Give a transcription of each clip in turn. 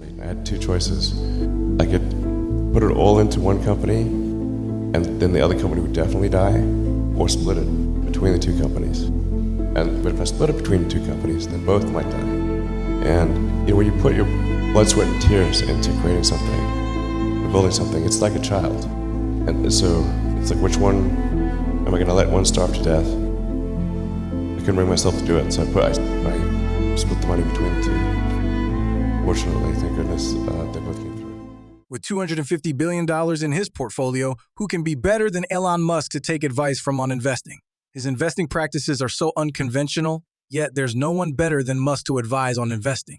I had two choices. I could put it all into one company, and then the other company would definitely die, or split it between the two companies. But if I split it between the two companies, then both might die. And when you put your blood, sweat, and tears into creating something, building something, it's like a child. And so it's like, which one am I going to let one starve to death? I couldn't bring myself to do it, so I split the money between the two. Fortunately, thank goodness, they both came through. With $250 billion in his portfolio, who can be better than Elon Musk to take advice from on investing? His investing practices are so unconventional, yet there's no one better than Musk to advise on investing.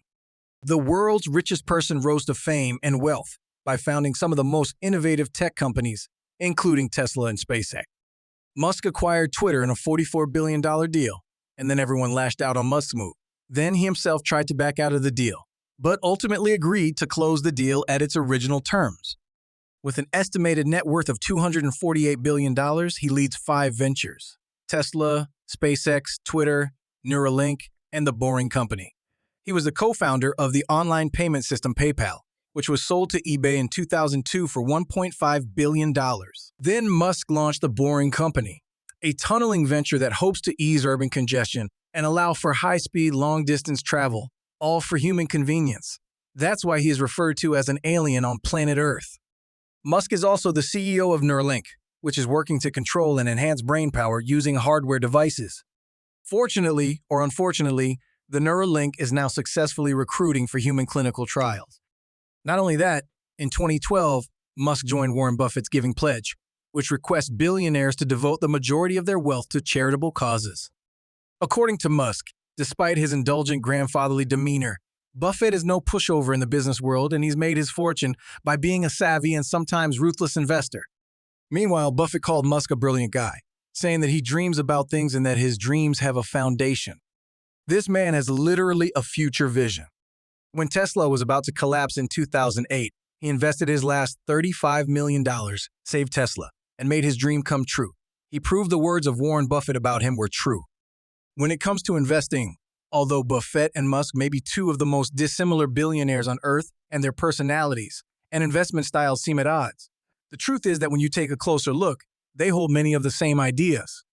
The world's richest person rose to fame and wealth by founding some of the most innovative tech companies, including Tesla and SpaceX. Musk acquired Twitter in a $44 billion deal, and then everyone lashed out on Musk's move. Then he himself tried to back out of the deal, but ultimately agreed to close the deal at its original terms. With an estimated net worth of $248 billion, he leads 5 ventures: Tesla, SpaceX, Twitter, Neuralink, and The Boring Company. He was the co-founder of the online payment system PayPal, which was sold to eBay in 2002 for $1.5 billion. Then Musk launched The Boring Company, a tunneling venture that hopes to ease urban congestion and allow for high-speed, long-distance travel, all for human convenience. That's why he is referred to as an alien on planet Earth. Musk is also the CEO of Neuralink, which is working to control and enhance brain power using hardware devices. Fortunately, or unfortunately, the Neuralink is now successfully recruiting for human clinical trials. Not only that, in 2012, Musk joined Warren Buffett's Giving Pledge, which requests billionaires to devote the majority of their wealth to charitable causes. According to Musk, despite his indulgent grandfatherly demeanor, Buffett is no pushover in the business world, and he's made his fortune by being a savvy and sometimes ruthless investor. Meanwhile, Buffett called Musk a brilliant guy, saying that he dreams about things and that his dreams have a foundation. This man has literally a future vision. When Tesla was about to collapse in 2008, he invested his last $35 million, saved Tesla, and made his dream come true. He proved the words of Warren Buffett about him were true. When it comes to investing, although Buffett and Musk may be two of the most dissimilar billionaires on Earth and their personalities and investment styles seem at odds, the truth is that when you take a closer look, they hold many of the same ideas.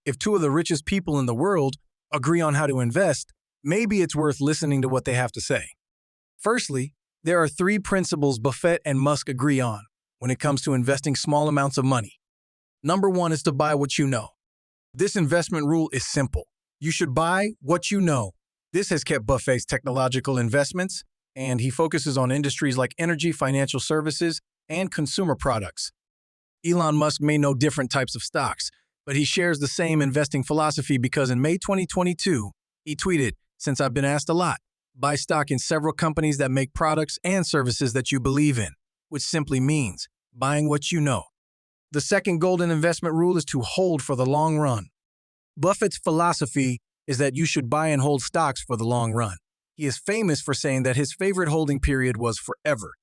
If two of the richest people in the world agree on how to invest, maybe it's worth listening to what they have to say. Firstly, there are 3 principles Buffett and Musk agree on when it comes to investing small amounts of money. Number 1 is to buy what you know. This investment rule is simple. You should buy what you know. This has kept Buffett's technological investments, and he focuses on industries like energy, financial services, and consumer products. Elon Musk may know different types of stocks, but he shares the same investing philosophy because in May 2022, he tweeted, "Since I've been asked a lot, buy stock in several companies that make products and services that you believe in," which simply means buying what you know. The second golden investment rule is to hold for the long run. Buffett's philosophy is that you should buy and hold stocks for the long run. He is famous for saying that his favorite holding period was forever.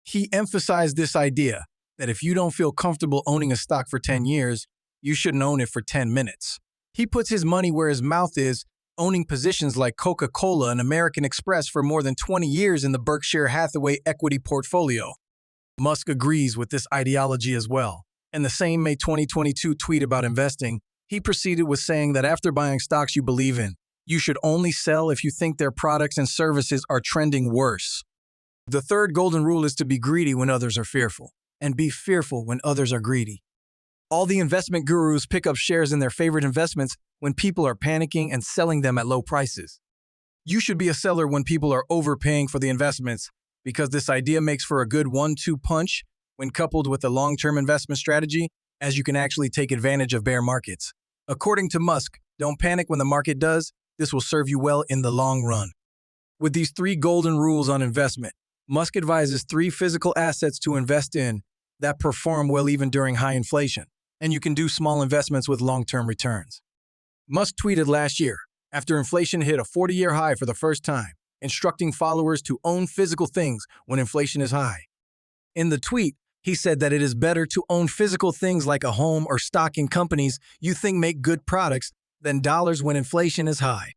He emphasized this idea that if you don't feel comfortable owning a stock for 10 years, you shouldn't own it for 10 minutes. He puts his money where his mouth is, owning positions like Coca-Cola and American Express for more than 20 years in the Berkshire Hathaway equity portfolio. Musk agrees with this ideology as well. In the same May 2022 tweet about investing, he proceeded with saying that after buying stocks you believe in, you should only sell if you think their products and services are trending worse. The third golden rule is to be greedy when others are fearful, and be fearful when others are greedy. All the investment gurus pick up shares in their favorite investments when people are panicking and selling them at low prices. You should be a seller when people are overpaying for the investments, because this idea makes for a good 1-2 punch when coupled with a long-term investment strategy, as you can actually take advantage of bear markets. According to Musk, don't panic when the market does. This will serve you well in the long run. With these 3 golden rules on investment, Musk advises 3 physical assets to invest in that perform well even during high inflation, and you can do small investments with long-term returns. Musk tweeted last year, after inflation hit a 40-year high for the first time, instructing followers to own physical things when inflation is high. In the tweet, he said that it is better to own physical things like a home or stock in companies you think make good products than dollars when inflation is high.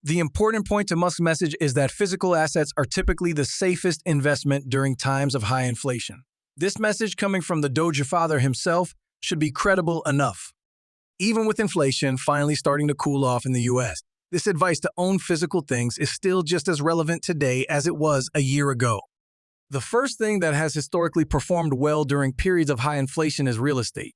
The important point to Musk's message is that physical assets are typically the safest investment during times of high inflation. This message coming from the Doge father himself should be credible enough. Even with inflation finally starting to cool off in the US, this advice to own physical things is still just as relevant today as it was a year ago. The first thing that has historically performed well during periods of high inflation is real estate.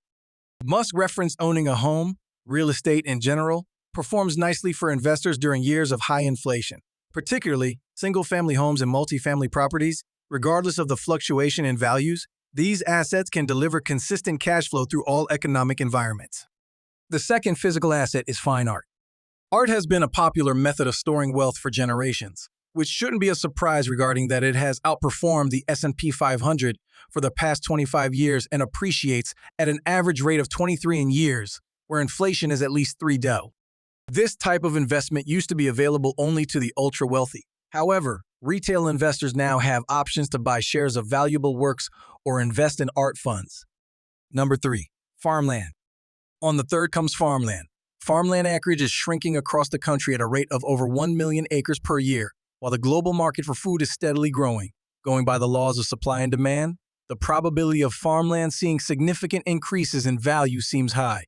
Musk referenced owning a home, real estate in general, performs nicely for investors during years of high inflation, particularly single-family homes and multifamily properties. Regardless of the fluctuation in values, these assets can deliver consistent cash flow through all economic environments. The second physical asset is fine art. Art has been a popular method of storing wealth for generations, which shouldn't be a surprise regarding that it has outperformed the S&P 500 for the past 25 years and appreciates at an average rate of 23 in years, where inflation is at least 3%. This type of investment used to be available only to the ultra-wealthy. However, retail investors now have options to buy shares of valuable works or invest in art funds. Number 3. Farmland. On the third comes farmland. Farmland acreage is shrinking across the country at a rate of over 1 million acres per year, while the global market for food is steadily growing. Going by the laws of supply and demand, the probability of farmland seeing significant increases in value seems high.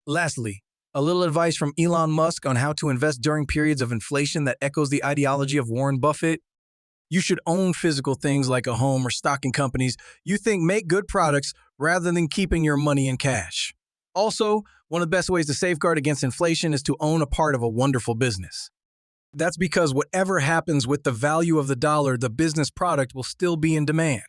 Lastly, a little advice from Elon Musk on how to invest during periods of inflation that echoes the ideology of Warren Buffett. You should own physical things like a home or stock in companies you think make good products rather than keeping your money in cash. Also, one of the best ways to safeguard against inflation is to own a part of a wonderful business. That's because whatever happens with the value of the dollar, the business product will still be in demand.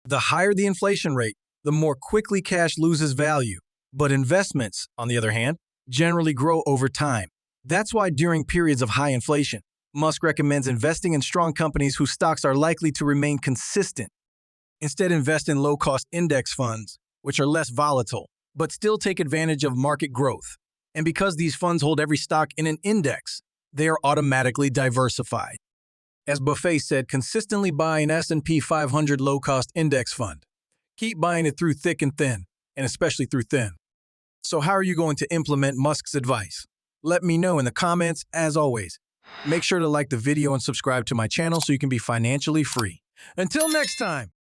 The higher the inflation rate, the more quickly cash loses value. But investments, on the other hand, generally grow over time. That's why during periods of high inflation, Musk recommends investing in strong companies whose stocks are likely to remain consistent. Instead, invest in low-cost index funds, which are less volatile, but still take advantage of market growth. And because these funds hold every stock in an index, they are automatically diversified. As Buffett said, consistently buy an S&P 500 low-cost index fund. Keep buying it through thick and thin, and especially through thin. So how are you going to implement Musk's advice? Let me know in the comments. As always, make sure to like the video and subscribe to my channel so you can be financially free. Until next time.